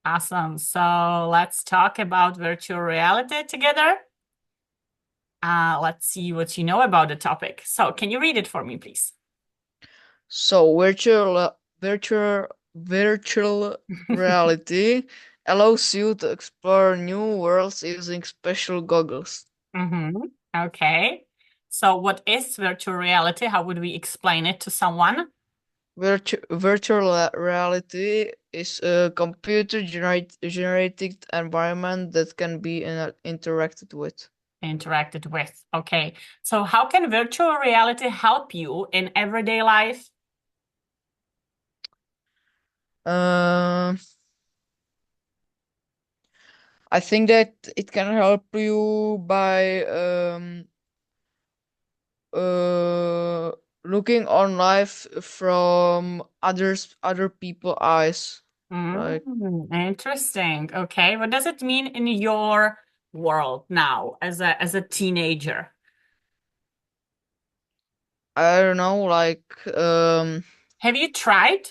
Awesome. So let's talk about virtual reality together. Let's see what you know about the topic. So can you read it for me, please? So virtual reality allows you to explore new worlds using special goggles. Okay. So what is virtual reality? How would we explain it to someone? Virtual reality is a generated environment that can be interacted with. Interacted with. Okay. So how can virtual reality help you in everyday life? Uh, I think that it can help you by uh, looking on life from other people eyes. Like Interesting. Okay. What does it mean in your world now as a teenager? I don't know, like Have you tried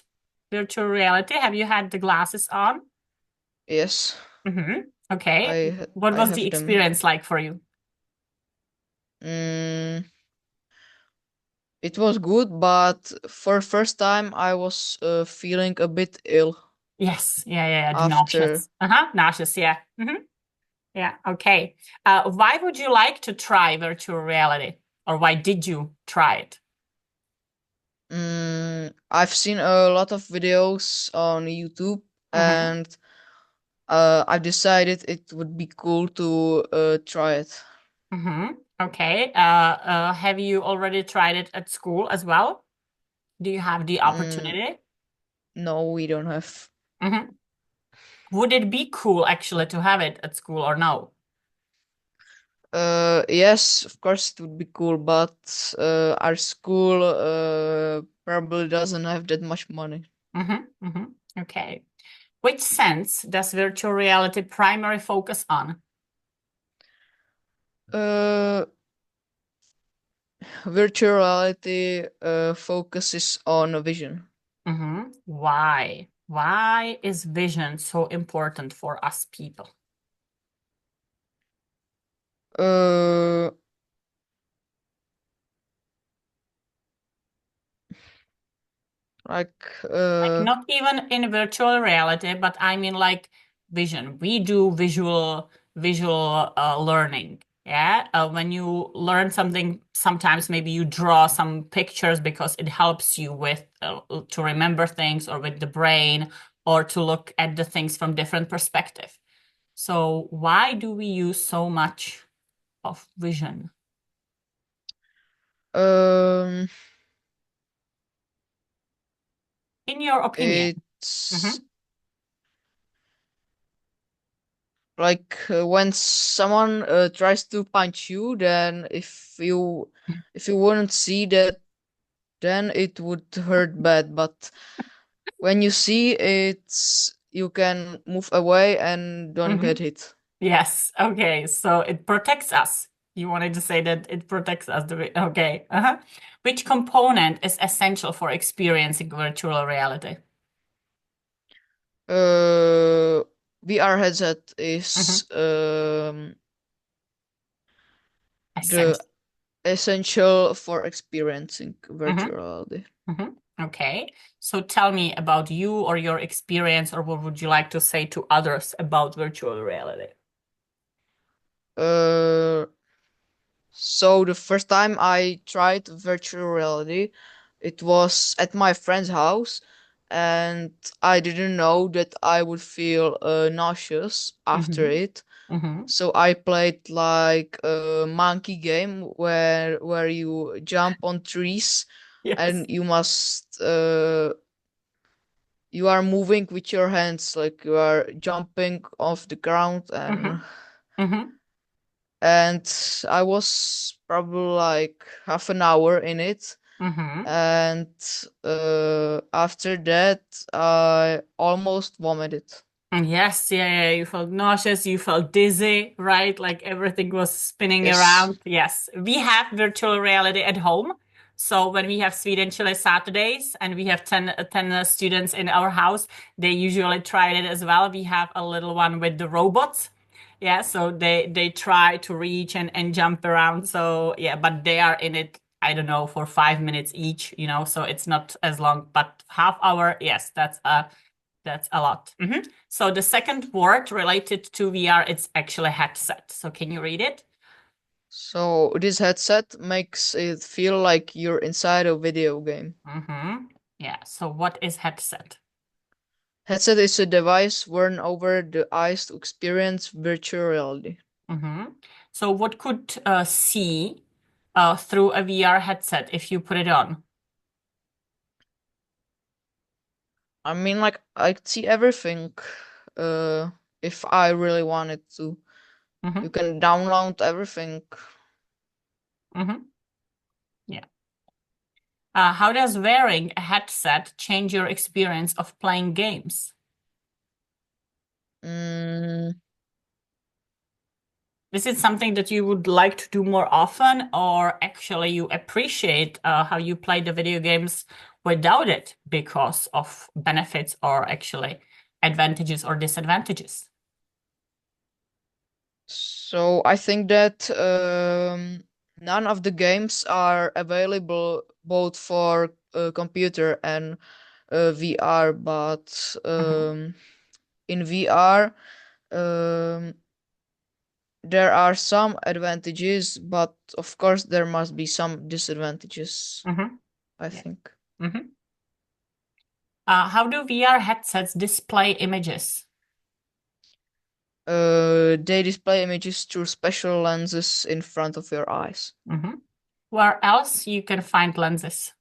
virtual reality? Have you had the glasses on? yes, Okay. What I was the have them. experience like for you? Mm, it was good, but for first time I was feeling a bit ill Yes. Yeah. The after. nauseous. Nauseous. Yeah. Yeah. Okay. Why would you like to try virtual reality, or why did you try it? I've seen a lot of videos on YouTube, Mm-hmm. and I've decided it would be cool to try it. Okay. Have you already tried it at school as well? Do you have the Mm, opportunity? no, we don't have. hmm Would it be cool actually to have it at school or no? Yes, of course it would be cool, but our school probably doesn't have that much money. Okay. Which sense does virtual reality primary focus on? Uh, Virtual reality focuses on vision. Why? Why is vision so important for us people? Uh, like Like not even in virtual reality, but I mean like vision. We do visual learning. Yeah. When you learn something, sometimes maybe you draw some pictures because it helps you with to remember things or with the brain or to look at the things from different perspective. So why do we use so much of vision? um, In your opinion? it's hmm like when someone tries to punch you, then if you wouldn't see that, then it would hurt bad. But when you see it, you can move away and don't hmm get hit. Yes. Okay. So it protects us. You wanted to say that it protects us. Okay. Which component is essential for experiencing virtual reality? Uh, VR headset hmm is the Essential. essential for experiencing hmm virtual reality. hmm Okay. So tell me about you or your experience, or what would you like to say to others about virtual reality? Uh, so the first time I tried virtual reality, it was at my friend's house, and I didn't know that I would feel nauseous after hmm it. hmm So I played like a monkey game where you jump on trees Yes. and you are moving with your hands, like you are jumping off the ground, hmm hmm and I was probably like half an hour in it, hmm and after that I almost vomited. Yes, yeah, you felt nauseous, you felt dizzy, right? Like everything was spinning Yes. around. Yes, we have virtual reality at home. So when we have sweet and chili Saturdays and we have 10 students in our house, they usually try it as well. We have a little one with the robots. Yeah, so they try to reach and jump around. So yeah, but they are in it, I don't know, for 5 minutes each, so it's not as long, but half hour, yes, that's a lot. So the second word related to VR, it's actually headset. So can you read it? So this headset makes it feel like you're inside a video game. Yeah, so what is headset? Headset is a device worn over the eyes to experience virtual reality. So what could see through a VR headset if you put it on? I mean, like, I see everything if I really wanted to. You can download everything. Yeah. How does wearing a headset change your experience of playing games? Is it something that you would like to do more often, or actually you appreciate how you play the video games without it because of benefits or actually advantages or disadvantages? So I think that none of the games are available both for computer and VR, but in VR there are some advantages, but of course there must be some disadvantages, I think. How do VR headsets display images? They display images through special lenses in front of your eyes. Where else you can find lenses?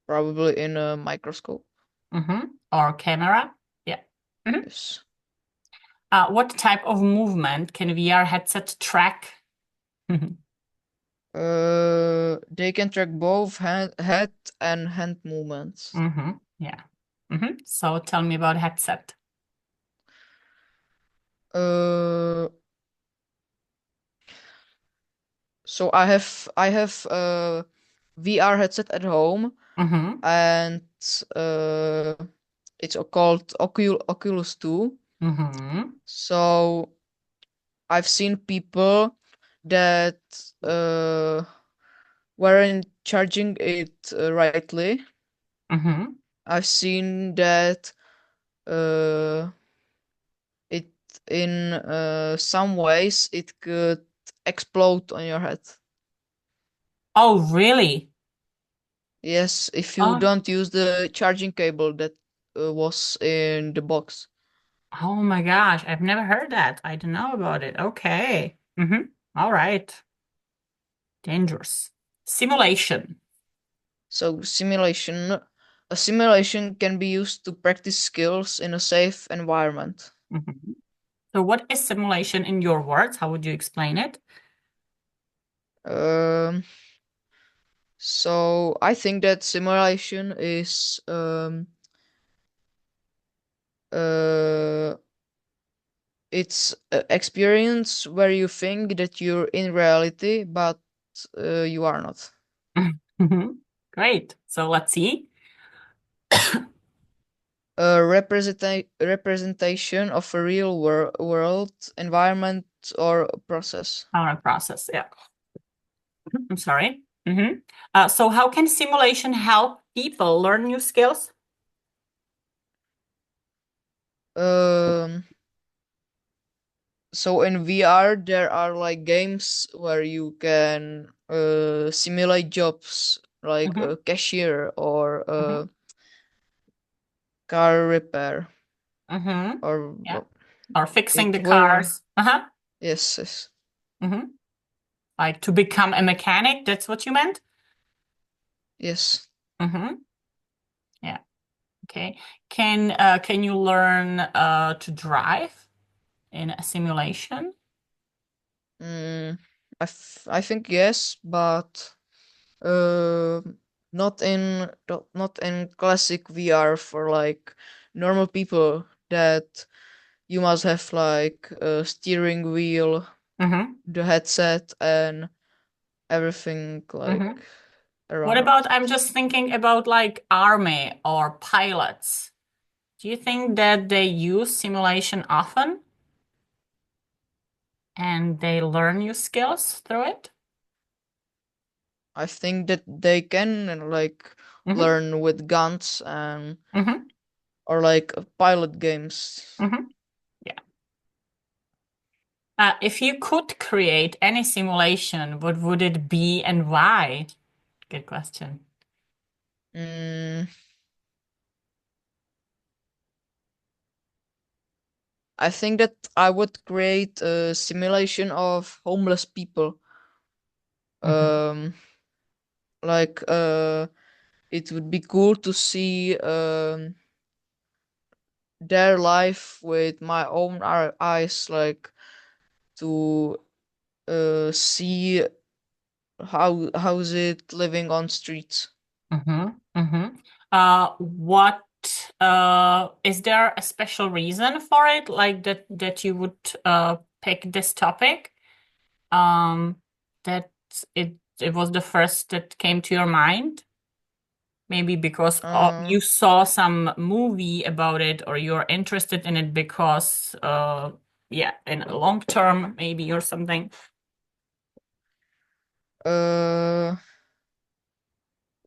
Probably in a microscope. Or camera? Yeah. Yes. What type of movement can VR headsets track? They can track both head and hand movements. Yeah. So tell me about headset. So I have a VR headset at home, and it's called Oculus 2. So I've seen people that weren't charging it rightly. I've seen that it in some ways it could explode on your head. Oh, really? Yes, if you don't use the charging cable that was in the box. Oh my gosh, I've never heard that. I don't know about it. Okay. All right. Dangerous. Simulation. So a simulation can be used to practice skills in a safe environment. So what is simulation in your words? How would you explain it? So I think that simulation is it's an experience where you think that you're in reality, but you are not. Great. So let's see. A representation of a real world, environment, or process. Our process, yeah. I'm sorry. So how can simulation help people learn new skills? So in VR there are like games where you can simulate jobs like a cashier or a car repair or Yeah. Or fixing the it will cars. yes. Like to become a mechanic, that's what you meant? Yes. Yeah. Okay. Can you learn to drive in a simulation? I think yes, but not in classic VR for like normal people, that you must have like a steering wheel the headset and everything like What around about, it. I'm just thinking about like army or pilots. Do you think that they use simulation often and they learn new skills through it? I think that they can like Mm-hmm. learn with guns and Mm-hmm. or like pilot games. Mm-hmm. Yeah. If you could create any simulation, what would it be and why? Good question. Mm, I think that I would create a simulation of homeless people. Um, like it would be cool to see their life with my own eyes, like to see how's it living on streets. Mm-hmm. Mm-hmm. What is there a special reason for it, like that you would pick this topic? That it was the first that came to your mind? Maybe because Uh, you saw some movie about it, or you're interested in it because yeah, in a long term maybe or something. uh,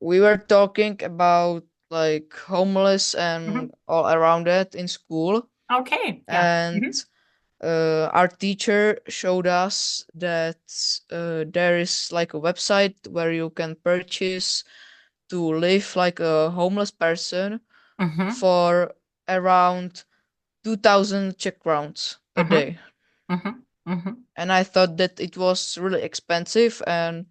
we were talking about like homeless Mhm. and all around that in school, Okay, yeah. and Mhm. our teacher showed us that there is like a website where you can purchase to live like a homeless person Mhm. for around 2000 Czech crowns a Mhm. day. Mhm. Mhm. And I thought that it was really expensive, and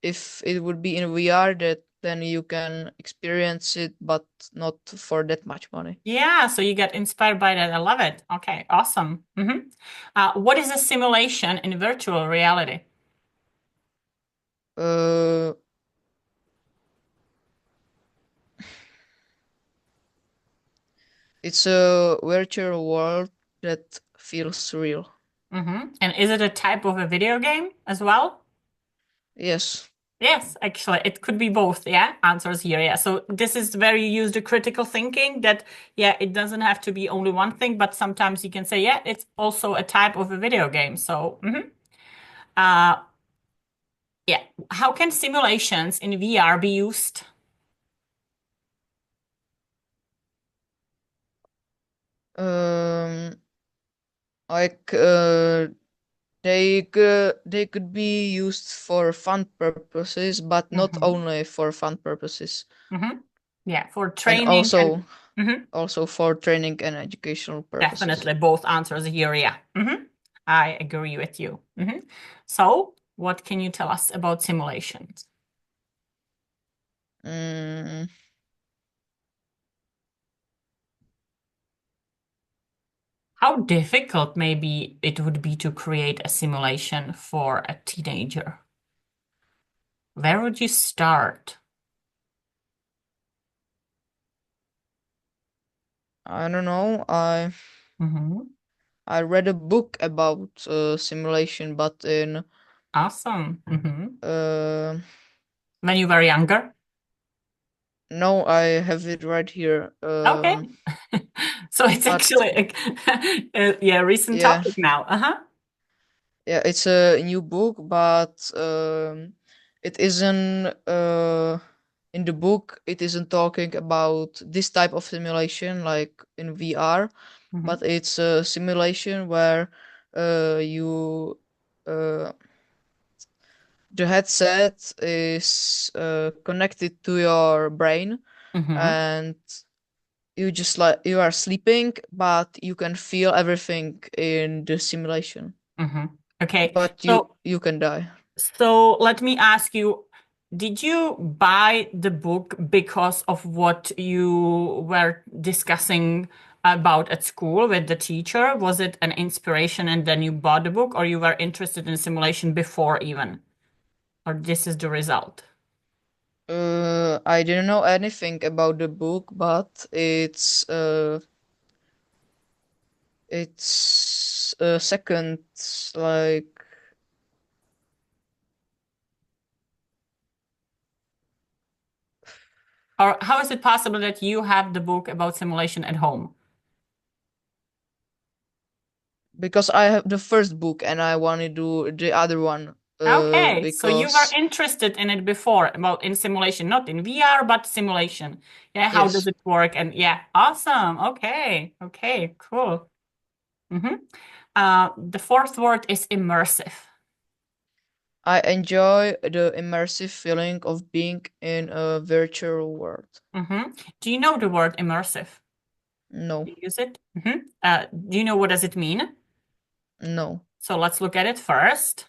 if it would be in VR, that then you can experience it, but not for that much money. Yeah, so you get inspired by that. I love it. Okay, awesome. What is a simulation in virtual reality? Uh, it's a virtual world that feels real. And is it a type of a video game as well? Yes. Yes, actually, it could be both. Yeah, answers here. Yeah. So this is where you use the critical thinking that, yeah, it doesn't have to be only one thing, but sometimes you can say, yeah, it's also a type of a video game. So, uh, yeah. How can simulations in VR be used? Um, like they could be used for fun purposes, but not hmm only for fun purposes, hmm Yeah, for and training and mhm, also for training and educational purposes. definitely both answers here. Yeah. I agree with you. So, what can you tell us about simulations? Mm, How difficult maybe it would be to create a simulation for a teenager? Where would you start? I don't know. hmm I read a book about simulation, but in Awesome. uh, When you were younger? no, I have it right here. Okay. So it's But actually a yeah, recent yeah, topic now. Uh-huh. yeah, it's a new book, but it isn't. In the book, it isn't talking about this type of simulation like in VR, hmm but it's a simulation where you uh, the headset is connected to your brain, hmm and you just like you are sleeping, but you can feel everything in the simulation, hmm Okay. but you can die. So let me ask you, did you buy the book because of what you were discussing about at school with the teacher? Was it an inspiration and then you bought the book, or you were interested in simulation before even? Or this is the result? I didn't know anything about the book, but it's a second like Or how is it possible that you have the book about simulation at home? Because I have the first book and I want to do the other one. Okay, so you were Because interested in it before, about in simulation, not in VR, but simulation. Yeah, how does yes, it work? And yeah, awesome. Okay, okay, cool. The fourth word is immersive. I enjoy the immersive feeling of being in a virtual world. Do you know the word immersive? No, Do you use it? Do you know what does it mean? no. So let's look at it first.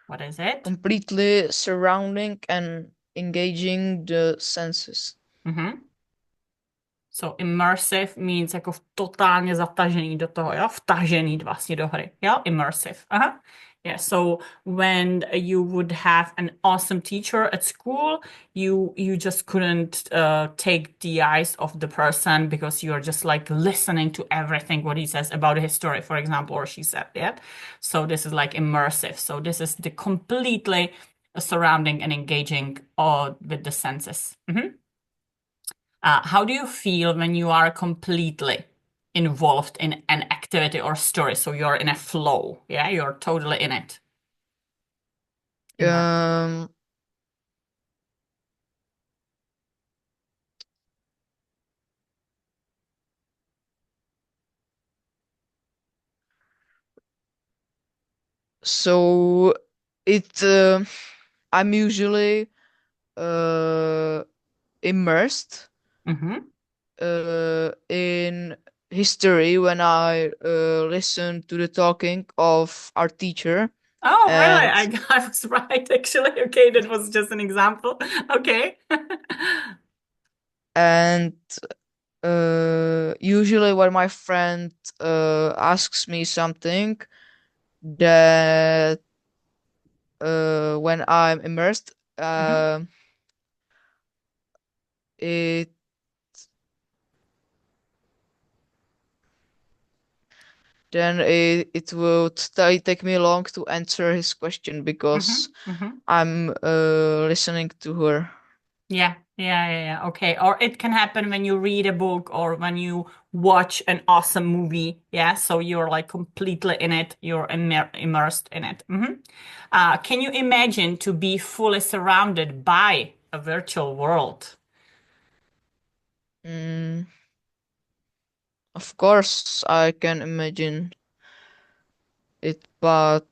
What is it? Completely surrounding and engaging the senses. So immersive means jako totálně zatažený do toho, jo? Vtažený vlastně do hry, jo? Immersive. Aha. Yeah, so when you would have an awesome teacher at school, you just couldn't take the eyes off the person because you're just like listening to everything what he says about his story, for example, or she said, yeah? So this is like immersive. So this is the completely surrounding and engaging with the senses. How do you feel when you are completely involved in an activity or story? So you're in a flow, yeah? You're totally in it. So I'm usually immersed in history when I listen to the talking of our teacher. Oh, really? And I was right, actually. Okay, that was just an example. Okay. and usually when my friend asks me something that when I'm immersed, it then it will take me long to answer his question because I'm listening to her. Yeah. Okay. Or it can happen when you read a book or when you watch an awesome movie. Yeah. So you're like completely in it. You're immersed in it. Can you imagine to be fully surrounded by a virtual world? Of course, I can imagine it, but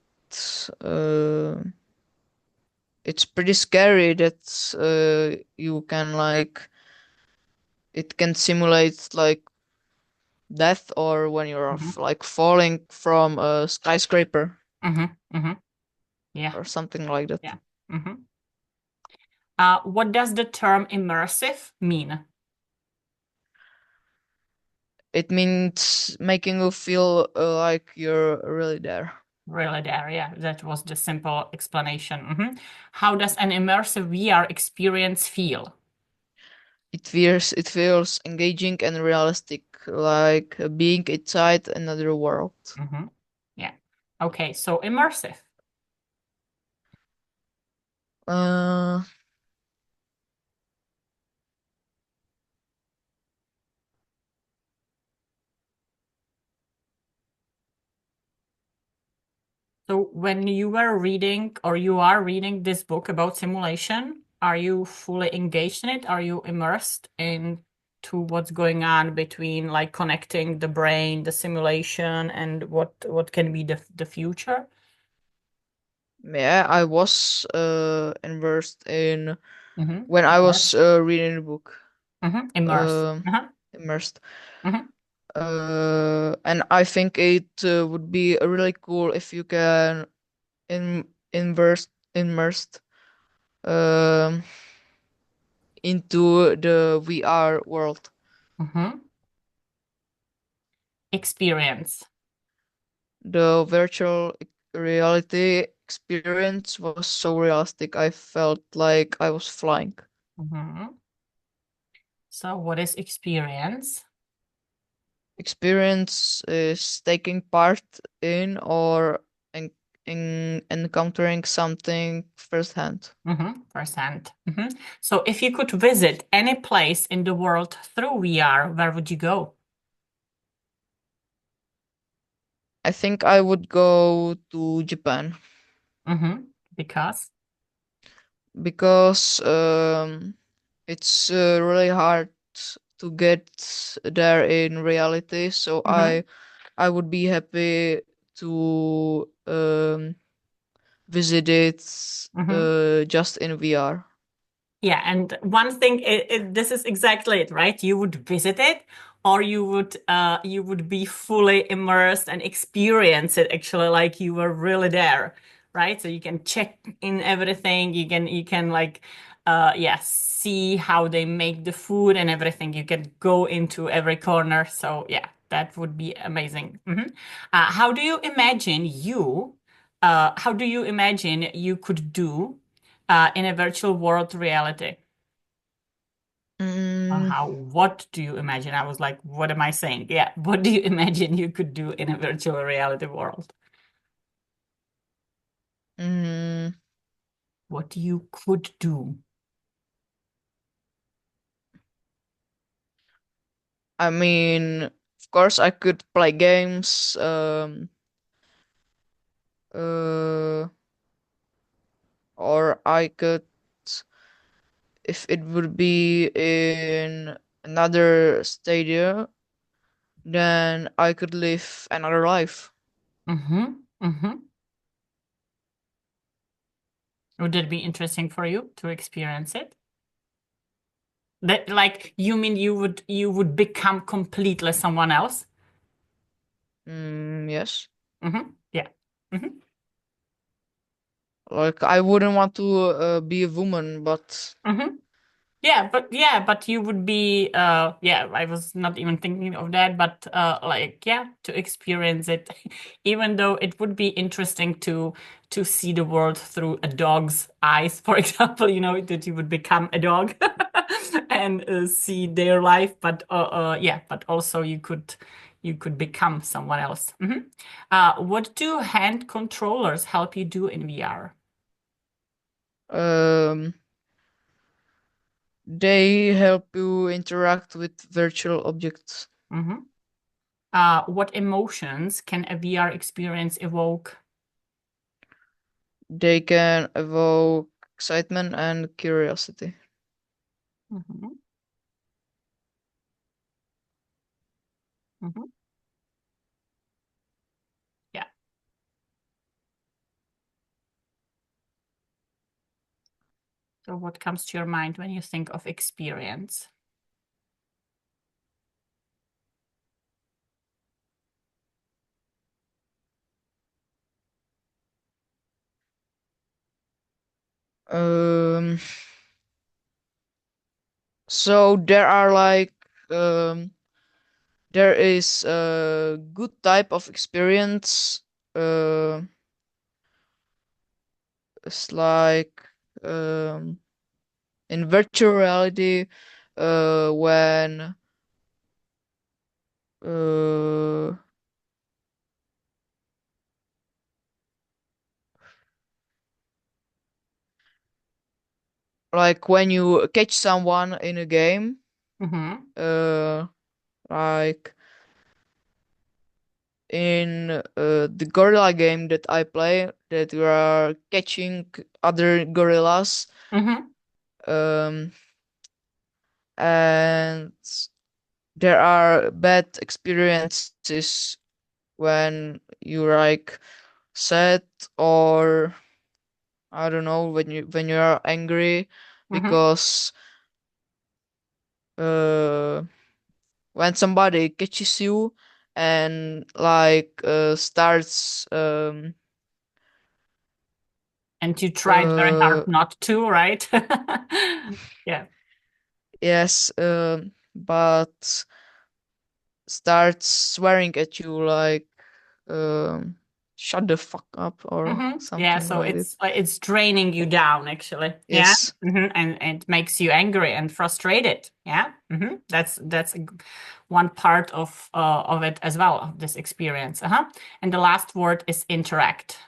it's pretty scary that you can like it can simulate like death or when you're like falling from a skyscraper Yeah. or something like that. Yeah. What does the term immersive mean? It means making you feel like you're really there. Really there, yeah. That was the simple explanation. How does an immersive VR experience feel? It feels engaging and realistic, like being inside another world. Yeah. Okay, so immersive. Uh, So when you were reading or you are reading this book about simulation, are you fully engaged in it? Are you immersed into what's going on between like connecting the brain, the simulation, and what can be the future? yeah, I was immersed in when I was Immersed. reading the book. Immersed. Immersed. Mhm. And I think it would be really cool if you can immersed um, into the VR world. Experience. The virtual reality experience was so realistic. I felt like I was flying. So what is experience? Experience is taking part in or encountering something firsthand. Firsthand. So if you could visit any place in the world through VR, where would you go? I think I would go to Japan Because? because it's really hard to get there in reality. So I would be happy to visit it just in VR. Yeah, and one thing, this is exactly it, right? You would visit it, or you would be fully immersed and experience it actually like you were really there, right? So you can check in everything. You can like yeah, see how they make the food and everything. You can go into every corner. So yeah, that would be amazing. How do you imagine how do you imagine you could do in a virtual world reality? What do you imagine? I was like, what am I saying? Yeah, what do you imagine you could do in a virtual reality world? What you could do? I mean, of course, I could play games. Or I could, if it would be in another stadium, then I could live another life. Would it be interesting for you to experience it? That like you mean you would become completely someone else? Yes. Yeah. Like I wouldn't want to be a woman, but Yeah, but you would be yeah, I was not even thinking of that, but like yeah, to experience it, even though it would be interesting to see the world through a dog's eyes, for example, you know, that you would become a dog and see their life, but yeah, but also you could become someone else. What do hand controllers help you do in VR? they help you interact with virtual objects. What emotions can a VR experience evoke? They can evoke excitement and curiosity. Mhm. Yeah. So what comes to your mind when you think of experience? Um, so there are like there is a good type of experience. Uh, it's like um, in virtual reality when uh, like when you catch someone in a game, like in the gorilla game that I play, that you are catching other gorillas, um, and there are bad experiences when you like sad, or I don't know, when you are angry because when somebody catches you and like starts And you tried very hard not to, right? Yeah. yes, but starts swearing at you like shut the fuck up or Yeah, something so like that. it's draining you down actually. Yeah. Yes. And it makes you angry and frustrated. Yeah. That's one part of it as well, of this experience. And the last word is interact.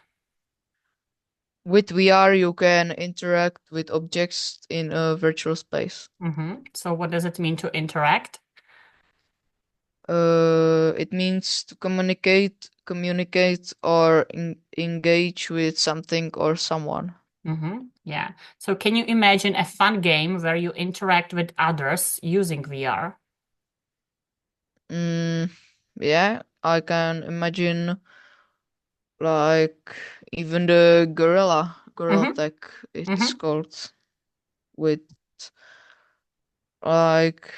With VR, you can interact with objects in a virtual space. So what does it mean to interact? It means to communicate or engage with something or someone. Yeah. So can you imagine a fun game where you interact with others using VR? Yeah, I can imagine like even the gorilla tech it's called, with like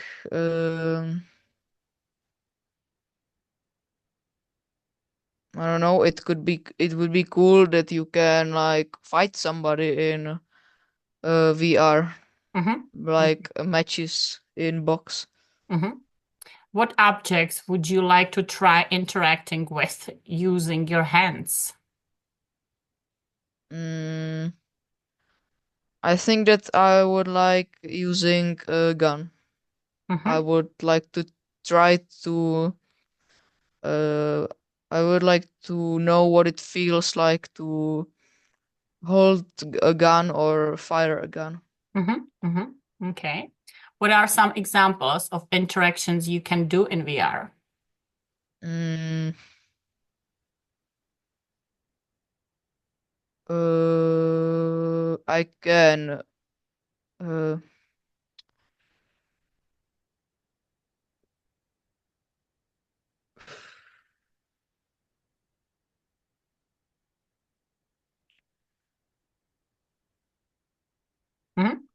I don't know, it would be cool that you can like fight somebody in VR, like matches in box. What objects would you like to try interacting with using your hands? I think that I would like using a gun. I would like to try to I would like to know what it feels like to hold a gun or fire a gun. Okay. What are some examples of interactions you can do in VR? I can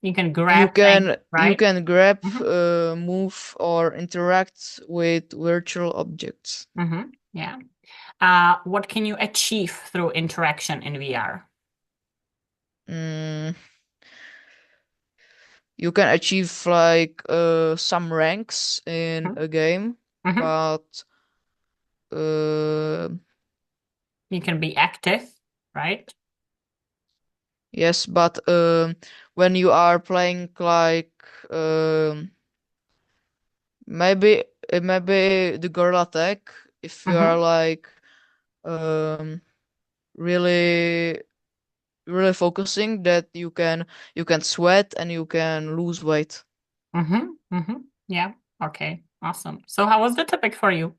You can grab things, right? you can grab, move, or interact with virtual objects. Yeah. What can you achieve through interaction in VR? You can achieve like some ranks in a game, but you can be active, right? yes, but when you are playing like maybe the gorilla tech, if you are like really really focusing, that you can sweat and you can lose weight. Yeah. Okay. Awesome. So how was the topic for you?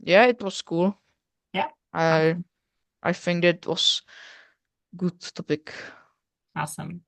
Yeah, it was cool. Yeah. I think that was good topic. Awesome.